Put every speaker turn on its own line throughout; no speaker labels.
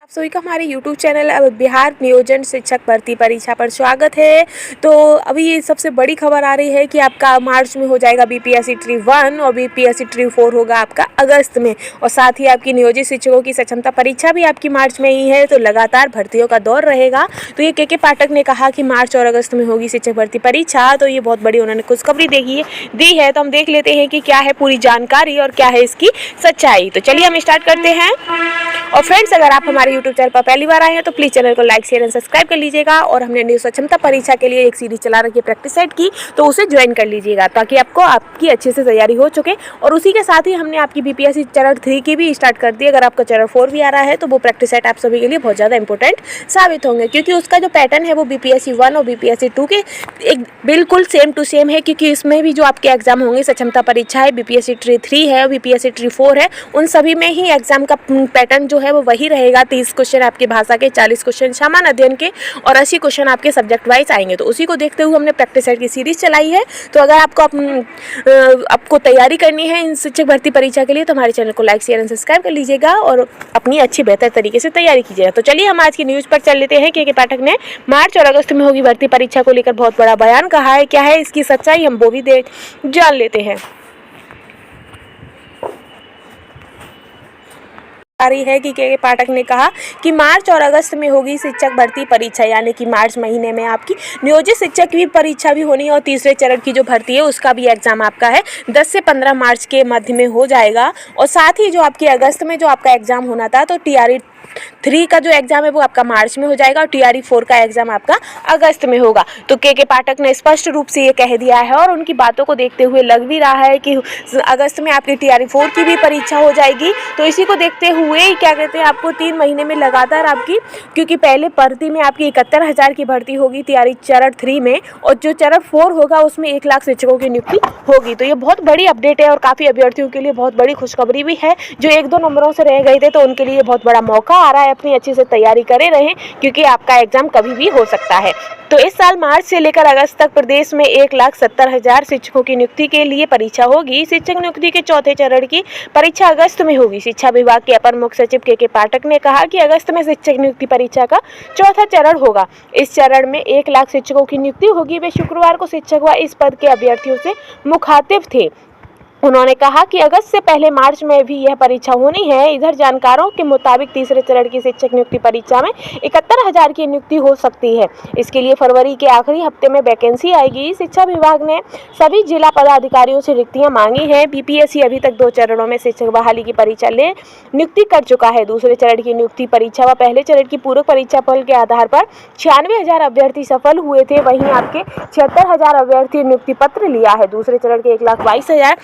आप सभी का हमारे YouTube चैनल बिहार नियोजन शिक्षक भर्ती परीक्षा पर स्वागत है। तो अभी सबसे बड़ी खबर आ रही है कि आपका मार्च में हो जाएगा बीपीएससी ट्री 1 और बीपीएससी ट्री 4 होगा आपका अगस्त में, और साथ ही आपकी नियोजित शिक्षकों की सक्षमता परीक्षा भी आपकी मार्च में ही है। तो लगातार भर्तियों का दौर रहेगा। तो ये के पाठक ने कहा कि मार्च और अगस्त में होगी शिक्षक भर्ती परीक्षा, तो ये बहुत बड़ी उन्होंने खुशखबरी दी है। तो हम देख लेते हैं कि क्या है पूरी जानकारी और क्या है इसकी सच्चाई। तो चलिए हम स्टार्ट करते हैं। और फ्रेंड्स, अगर आप हमारे YouTube चैनल पर पहली बार आए हैं तो प्लीज़ चैनल को लाइक शेयर एंड सब्सक्राइब कर लीजिएगा। और हमने न्यू सक्षमता परीक्षा के लिए एक सीरीज चला रखी है प्रैक्टिस सेट की, तो उसे ज्वाइन कर लीजिएगा ताकि आपको आपकी अच्छे से तैयारी हो चुके। और उसी के साथ ही हमने आपकी बीपीएससी चरण 3 की भी स्टार्ट कर दी। अगर आपका चरण 4 भी आ रहा है तो वो प्रैक्टिस सेट आप सभी के लिए बहुत ज़्यादा इंपॉर्टेंट साबित होंगे, क्योंकि उसका जो पैटर्न है वो बीपीएससी 1 और बीपीएससी 2 के एक बिल्कुल सेम टू सेम है। क्योंकि इसमें भी जो आपके एग्जाम होंगे, सक्षमता परीक्षा है, बीपीएससी ट्री 3 है, बीपीएससी ट्री 4 है, उन सभी में ही एग्जाम का पैटर्न जो है वो वही रहेगा। 30 क्वेश्चन आपकी भाषा के, 40 क्वेश्चन सामान्य अध्ययन के और 80 क्वेश्चन आपके सब्जेक्ट वाइज आएंगे। तो उसी को देखते हुए हमने प्रैक्टिस सेट की सीरीज चलाई है। तो अगर आपको तैयारी करनी है इन शिक्षक भर्ती परीक्षा के लिए तो हमारे चैनल को लाइक शेयर एंड सब्सक्राइब कर लीजिएगा और अपनी अच्छी बेहतर तरीके से तैयारी कीजिएगा। तो चलिए हम आज की न्यूज़ पर चल लेते हैं कि पाठक ने मार्च और अगस्त में होगी भर्ती परीक्षा को लेकर बहुत बड़ा बयान कहा है। क्या है इसकी सच्चाई, हम वो भी जान लेते हैं। आ रही है कि के पाठक ने कहा कि मार्च और अगस्त में होगी शिक्षक भर्ती परीक्षा, यानी कि मार्च महीने में आपकी नियोजित शिक्षक की परीक्षा भी होनी है और तीसरे चरण की जो भर्ती है उसका भी एग्जाम आपका है 10 से 15 मार्च के मध्य में हो जाएगा। और साथ ही जो आपके अगस्त में जो आपका एग्जाम होना था, तो टीआरई 3 का जो एग्जाम है वो आपका मार्च में हो जाएगा और टीआरई 4 का एग्जाम आपका अगस्त में होगा। तो के पाठक ने स्पष्ट रूप से ये कह दिया है और उनकी बातों को देखते हुए लग भी रहा है कि अगस्त में आपकी टीआरई 4 की भी परीक्षा हो जाएगी। तो इसी को देखते हुए क्या कहते हैं, आपको 3 महीने में लगातार आपकी, क्योंकि पहले भर्ती में आपकी 71,000 की भर्ती होगी टीआरई चरण 3 में, और जो चरण 4 होगा उसमें 1 लाख शिक्षकों की नियुक्ति होगी। तो ये बहुत बड़ी अपडेट है और काफ़ी अभ्यर्थियों के लिए बहुत बड़ी खुशखबरी भी है। जो 1-2 नंबरों से रह गए थे तो उनके लिए बहुत बड़ा मौका आ रहा है। अपनी अच्छे से तैयारी करे रहें, क्योंकि आपका एग्जाम कभी भी हो सकता है। तो इस साल मार्च से लेकर अगस्त तक प्रदेश में 1,70,000 शिक्षकों की नियुक्ति के लिए परीक्षा होगी। शिक्षक नियुक्ति के चौथे चरण की परीक्षा अगस्त में होगी। शिक्षा विभाग के अपर मुख्य सचिव के पाठक ने कहा कि अगस्त में शिक्षक नियुक्ति परीक्षा का चौथा चरण होगा। इस चरण में 1 लाख शिक्षकों की नियुक्ति होगी। वे शुक्रवार को शिक्षक व इस पद के अभ्यर्थियों से मुखातिब थे। उन्होंने कहा कि अगस्त से पहले मार्च में भी यह परीक्षा होनी है। इधर जानकारों के मुताबिक तीसरे चरण की शिक्षक नियुक्ति परीक्षा में 71,000 की नियुक्ति हो सकती है। इसके लिए फरवरी के आखिरी हफ्ते में वैकेंसी आएगी। शिक्षा विभाग ने सभी जिला पदाधिकारियों से रिक्तियां मांगी हैं। बीपीएससी अभी तक 2 चरणों में शिक्षक बहाली की परीक्षा ले नियुक्ति कर चुका है। दूसरे चरण की नियुक्ति परीक्षा व पहले चरण की पूरक परीक्षा फल के आधार पर 96,000 अभ्यर्थी सफल हुए थे। वहीं आपके 76,000 अभ्यर्थी नियुक्ति पत्र लिया है। दूसरे चरण के 1,22,000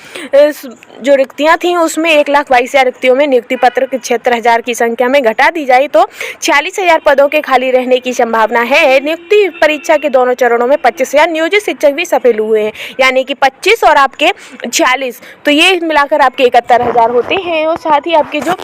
जो रिक्तियां थी उसमें 1,22,000 रिक्तियों में नियुक्ति पत्र 76,000 की संख्या में घटा दी जाए तो 46,000 पदों के खाली रहने की संभावना है। नियुक्ति परीक्षा के दोनों चरणों में 25,000 नियोजित शिक्षक भी सफल हुए हैं, यानी कि 25 और आपके 46, तो ये मिलाकर आपके 71,000 होते हैं। और साथ ही आपके जो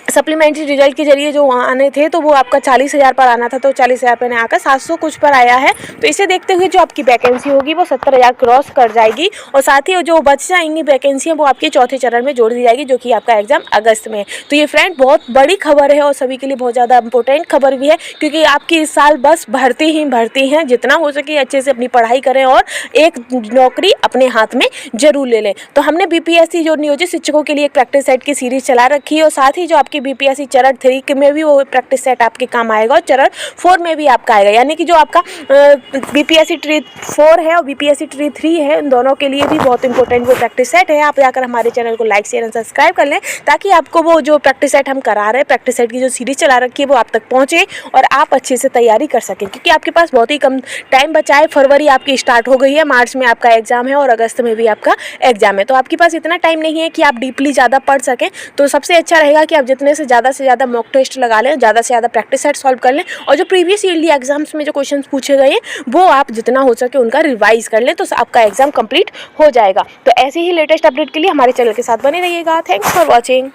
सप्लीमेंट्री रिजल्ट के जरिए जो आने थे तो वो आपका 40,000 पर आना था, तो 40,000 पर आकर 700 कुछ पर आया है। तो इसे देखते हुए जो आपकी वैकेंसी होगी वो 70,000 क्रॉस कर जाएगी। और साथ ही जो बच जाएंगी वैकेंसियाँ वो आपके चौथे चरण में जोड़ दी जाएगी, जो कि आपका एग्जाम अगस्त में है। तो ये फ्रेंड बहुत बड़ी खबर है और सभी के लिए बहुत ज़्यादा इंपॉर्टेंट खबर भी है, क्योंकि आपकी इस साल बस भर्ती हैं। जितना हो सके अच्छे से अपनी पढ़ाई करें और एक नौकरी अपने हाथ में जरूर ले लें। तो हमने बीपीएससी जो नियोजित शिक्षकों के लिए एक प्रैक्टिस सेट की सीरीज चला रखी है, और साथ ही जो आपकी बीपीएससी चरण 3 में भी वो प्रैक्टिस सेट आपके काम आएगा और चरण 4 में भी आपका आएगा। यानी कि जो आपका बीपीएससी ट्री 4 है और बीपीएससी ट्री 3 है, उन दोनों के लिए भी बहुत इंपॉर्टेंट वो प्रैक्टिस सेट है। आप जाकर हमारे चैनल को लाइक शेयर एंड सब्सक्राइब कर लें, ताकि आपको वो जो प्रैक्टिस सेट हम करा रहे हैं, प्रैक्टिस सेट की जो सीरीज चला रखी है वो आप तक पहुँचे और आप अच्छे से तैयारी कर सकें। क्योंकि आपके पास बहुत ही कम टाइम बचा है। फरवरी आपकी स्टार्ट हो गई है, मार्च में आपका एग्जाम है और अगस्त में भी आपका एग्जाम है। तो आपके पास इतना टाइम नहीं है कि आप डीपली ज़्यादा पढ़ सकें। तो सबसे अच्छा रहेगा कि आप जितने से ज़्यादा मॉक टेस्ट लगा लें, ज़्यादा से ज़्यादा प्रैक्टिस सेट सॉल्व कर लें, और जो प्रीवियस ईयरली एग्जाम्स में जो क्वेश्चंस पूछे गए हैं वो आप जितना हो सके उनका रिवाइज कर लें, तो आपका एग्जाम कंप्लीट हो जाएगा। तो ऐसे ही लेटेस्ट अपडेट के लिए हमारे चैनल के साथ बने रहिएगा। Thanks for watching.